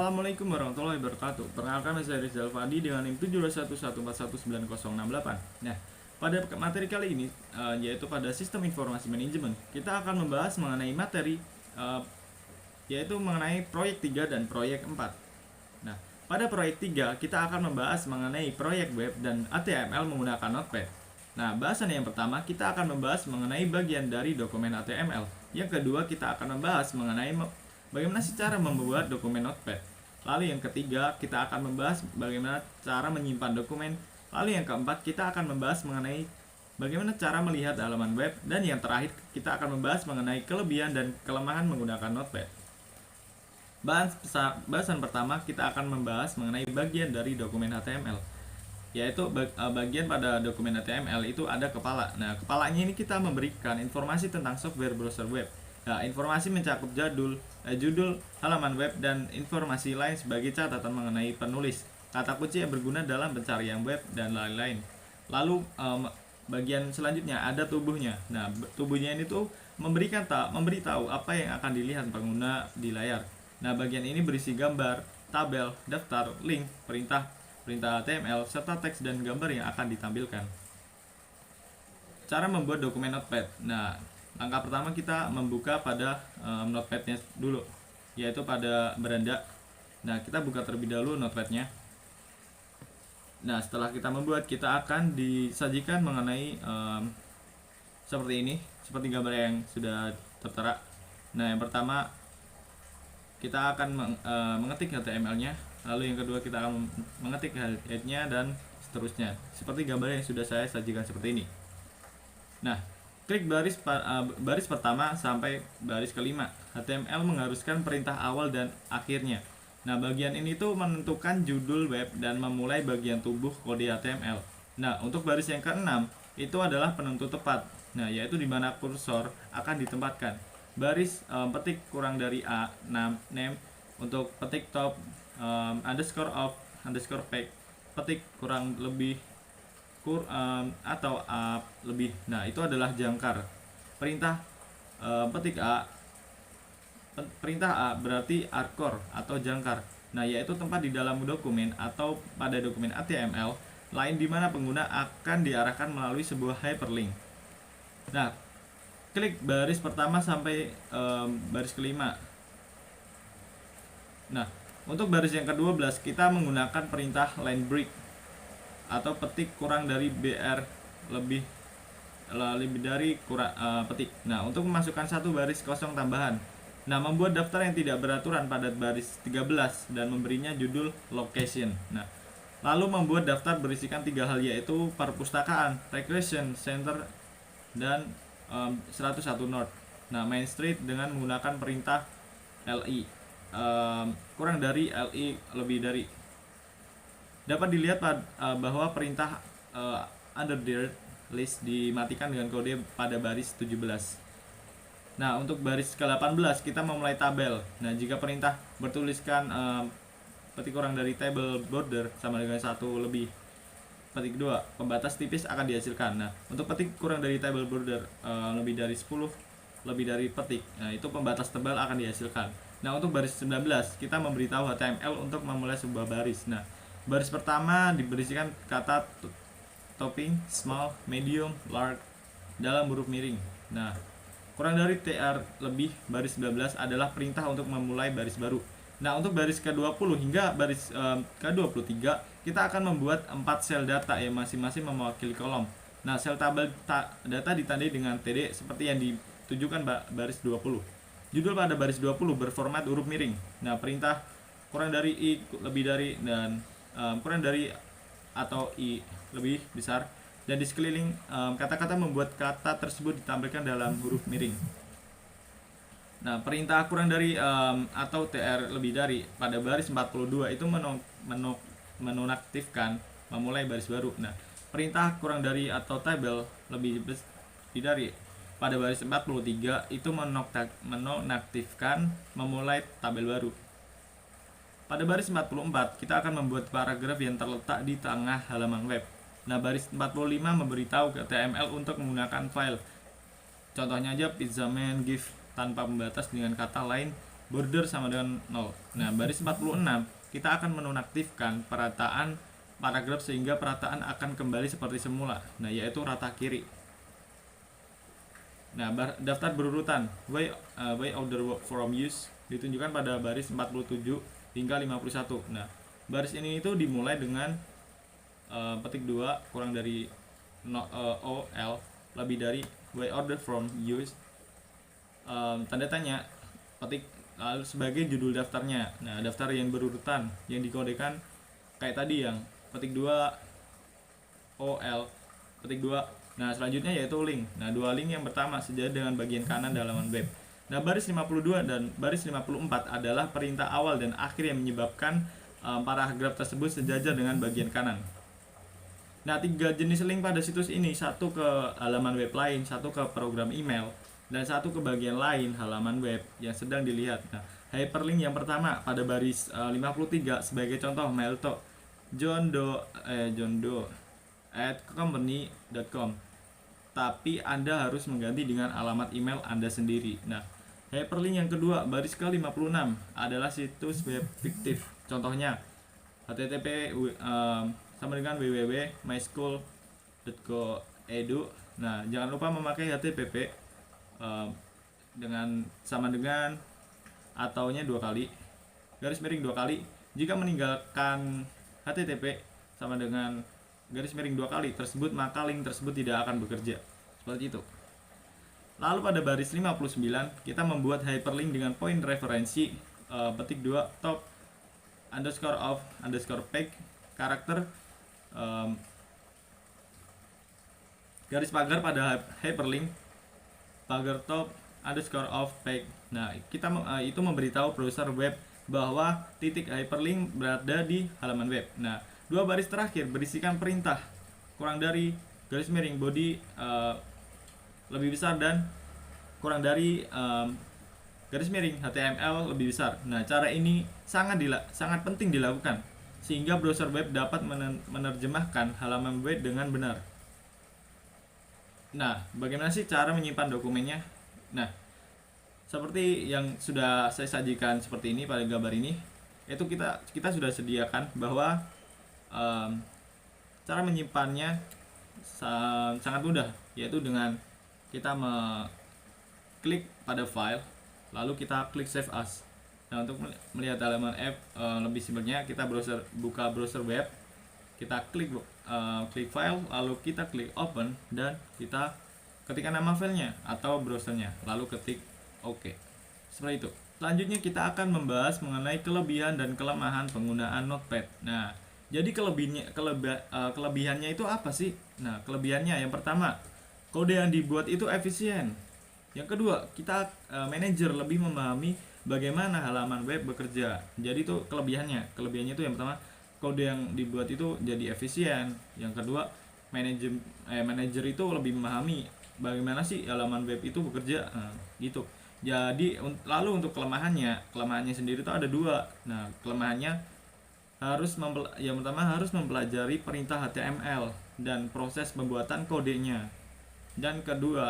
Assalamualaikum warahmatullahi wabarakatuh. Perkenalkan, saya Rizal Fadi dengan NIM 721141908. Nah, pada materi kali ini yaitu pada sistem informasi manajemen, kita akan membahas mengenai materi yaitu mengenai proyek 3 dan proyek 4. Nah, pada proyek 3 kita akan membahas mengenai proyek web dan HTML menggunakan Notepad. Nah, bahasan yang pertama kita akan membahas mengenai bagian dari dokumen HTML. Yang kedua kita akan membahas mengenai bagaimana sih cara membuat dokumen Notepad. Lalu yang ketiga kita akan membahas bagaimana cara menyimpan dokumen. Lalu yang keempat kita akan membahas mengenai bagaimana cara melihat halaman web. Dan yang terakhir kita akan membahas mengenai kelebihan dan kelemahan menggunakan Notepad. Bahasan pertama kita akan membahas mengenai bagian dari dokumen HTML, yaitu bagian pada dokumen HTML itu ada kepala. Nah, kepalanya ini kita memberikan informasi tentang software browser web. Nah, informasi mencakup judul halaman web dan informasi lain sebagai catatan mengenai penulis, kata kunci yang berguna dalam pencarian web dan lain-lain. Lalu bagian selanjutnya ada tubuhnya. Nah, tubuhnya ini tuh memberitahu apa yang akan dilihat pengguna di layar. Nah, bagian ini berisi gambar, tabel, daftar, link, perintah HTML, serta teks dan gambar yang akan ditampilkan. Cara membuat dokumen Notepad. Nah, langkah pertama kita membuka pada Notepadnya dulu, yaitu pada beranda. Nah, kita buka terlebih dahulu Notepadnya. Nah, setelah kita membuat, kita akan disajikan mengenai seperti ini, seperti gambar yang sudah tertera. Nah, yang pertama kita akan mengetik HTML-nya, lalu yang kedua kita akan mengetik head-nya dan seterusnya, seperti gambar yang sudah saya sajikan seperti ini. Nah, klik baris pertama sampai baris kelima. HTML mengharuskan perintah awal dan akhirnya. Nah, bagian ini tuh menentukan judul web dan memulai bagian tubuh kode HTML. Nah, untuk baris yang keenam itu adalah penentu tepat. Nah, yaitu di mana kursor akan ditempatkan. Baris petik kurang dari A, name untuk petik top, underscore of, underscore page, petik kurang lebih atau A lebih. Nah, itu adalah jangkar. Perintah petik A, perintah A berarti hardcore atau jangkar. Nah, yaitu tempat di dalam dokumen atau pada dokumen HTML lain di mana pengguna akan diarahkan melalui sebuah hyperlink. Nah, klik baris pertama sampai baris kelima. Nah, untuk baris yang ke-12 kita menggunakan perintah line break atau petik kurang dari BR lebih dari petik. Nah, untuk memasukkan satu baris kosong tambahan. Nah, membuat daftar yang tidak beraturan pada baris 13 dan memberinya judul location. Nah, lalu membuat daftar berisikan 3 hal, yaitu perpustakaan, recreation center, dan 101 North. Nah, Main Street dengan menggunakan perintah li kurang dari li lebih dari. Dapat dilihat bahwa perintah under the list dimatikan dengan kode pada baris 17. Nah, untuk baris ke-18 kita memulai tabel. Nah, jika perintah bertuliskan petik kurang dari table border sama dengan 1 lebih petik 2, pembatas tipis akan dihasilkan. Nah, untuk petik kurang dari table border lebih dari 10 lebih dari petik, nah itu pembatas tebal akan dihasilkan. Nah, untuk baris 19 kita memberitahu HTML untuk memulai sebuah baris. Nah, baris pertama diberisikan kata topping, small, medium, large dalam huruf miring. Nah, kurang dari TR lebih baris 19 adalah perintah untuk memulai baris baru. Nah, untuk baris ke-20 hingga baris ke-23 kita akan membuat 4 sel data yang masing-masing mewakili kolom. Nah, sel tabel data ditandai dengan TD seperti yang ditujukan baris 20. Judul pada baris 20 berformat huruf miring. Nah, perintah kurang dari I lebih dari dan kurang dari atau I lebih besar, dan di sekeliling kata-kata membuat kata tersebut ditampilkan dalam huruf miring. Nah, perintah kurang dari atau TR lebih dari pada baris 42 itu menonaktifkan memulai baris baru. Nah, perintah kurang dari atau tabel lebih dari pada baris 43 itu menonaktifkan memulai tabel baru. Pada baris 44 kita akan membuat paragraf yang terletak di tengah halaman web. Nah, baris 45 memberitahu ke HTML untuk menggunakan file. Contohnya aja pizzaman gif tanpa pembatas dengan kata lain border sama dengan 0. Nah, baris 46 kita akan menonaktifkan perataan paragraf sehingga perataan akan kembali seperti semula. Nah, yaitu rata kiri. Nah, daftar berurutan way order from use ditunjukkan pada baris 47 hingga 51. Nah, baris ini itu dimulai dengan petik 2 kurang dari OL lebih dari way order from use tanda tanya petik lalu sebagai judul daftarnya. Nah, daftar yang berurutan yang dikodekan kayak tadi yang petik 2 OL petik 2. Nah, selanjutnya yaitu link. Nah, dua link yang pertama sejajar dengan bagian kanan halaman web. Nah, baris 52 dan baris 54 adalah perintah awal dan akhir yang menyebabkan paragraf tersebut sejajar dengan bagian kanan. Nah, 3 jenis link pada situs ini, satu ke halaman web lain, satu ke program email, dan satu ke bagian lain halaman web yang sedang dilihat. Nah, hyperlink yang pertama pada baris 53 sebagai contoh mail to John Doe at company.com, tapi Anda harus mengganti dengan alamat email Anda sendiri. Nah, hyperlink yang kedua baris ke-56 adalah situs web fiktif. Contohnya http sama dengan www.myschool.co.edu. Nah, jangan lupa memakai http dengan sama dengan ataunya 2 kali garis miring 2 kali. Jika meninggalkan http sama dengan garis miring 2 kali tersebut, maka link tersebut tidak akan bekerja. Seperti itu. Lalu pada baris 59 kita membuat hyperlink dengan poin referensi petik 2 top underscore of underscore page karakter garis pagar pada hyperlink pagar top underscore of page. Nah, kita itu memberitahu browser web bahwa titik hyperlink berada di halaman web. Nah, 2 baris terakhir berisikan perintah kurang dari garis miring body lebih besar dan kurang dari garis miring HTML lebih besar. Nah, cara ini sangat penting dilakukan sehingga browser web dapat menerjemahkan halaman web dengan benar. Nah, bagaimana sih cara menyimpan dokumennya? Nah, seperti yang sudah saya sajikan seperti ini pada gambar ini, itu kita sudah sediakan bahwa cara menyimpannya sangat mudah, yaitu dengan kita klik pada file, lalu kita klik save as. Nah, untuk melihat halaman app lebih simpelnya kita buka browser web, kita klik file, lalu kita klik open dan kita ketikkan nama filenya atau browsernya, lalu ketik OK. Seperti itu. Selanjutnya kita akan membahas mengenai kelebihan dan kelemahan penggunaan Notepad. Nah, jadi kelebihannya itu apa sih? Nah, kelebihannya yang pertama, kode yang dibuat itu efisien. Yang kedua, kita manajer lebih memahami bagaimana halaman web bekerja. Jadi itu kelebihannya. Kelebihannya itu yang pertama, kode yang dibuat itu jadi efisien. Yang kedua, manajer itu lebih memahami bagaimana sih halaman web itu bekerja. Nah, gitu. Jadi lalu untuk kelemahannya sendiri itu ada 2. Nah, kelemahannya yang pertama harus mempelajari perintah HTML dan proses pembuatan kodenya. Dan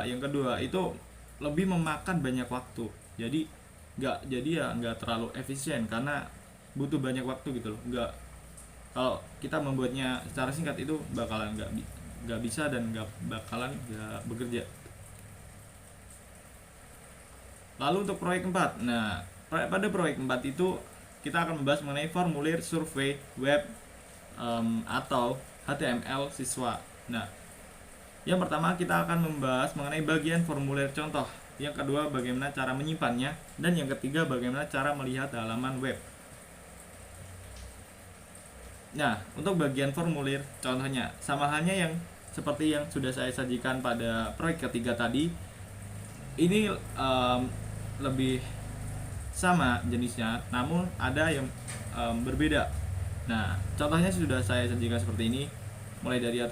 yang kedua itu lebih memakan banyak waktu. Jadi nggak terlalu efisien karena butuh banyak waktu gitu loh. Kalau kita membuatnya secara singkat itu bakalan nggak bisa dan nggak bekerja. Lalu untuk proyek 4. Nah, pada proyek 4 itu kita akan membahas mengenai formulir survei web atau HTML siswa. Nah, yang pertama kita akan membahas mengenai bagian formulir contoh. Yang kedua bagaimana cara menyimpannya, dan yang ketiga bagaimana cara melihat halaman web. Nah, untuk bagian formulir contohnya sama halnya yang seperti yang sudah saya sajikan pada proyek ketiga tadi. Ini lebih sama jenisnya, namun ada yang berbeda. Nah, contohnya sudah saya sajikan seperti ini, mulai dari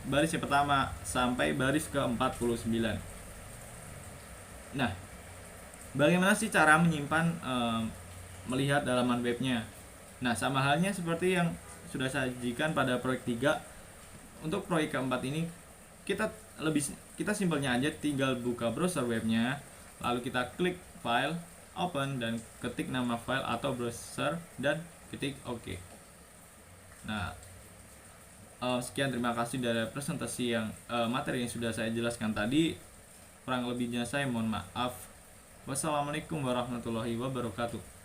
baris yang pertama sampai baris ke-49. Nah, bagaimana sih cara menyimpan melihat halaman webnya? Nah, sama halnya seperti yang sudah saya sajikan pada proyek 3. Untuk proyek keempat ini kita simpelnya aja tinggal buka browser webnya, lalu kita klik file, open dan ketik nama file atau browser dan ketik OK. Nah, sekian, terima kasih dari presentasi yang materi yang sudah saya jelaskan tadi. Kurang lebihnya saya mohon maaf. Wassalamualaikum warahmatullahi wabarakatuh.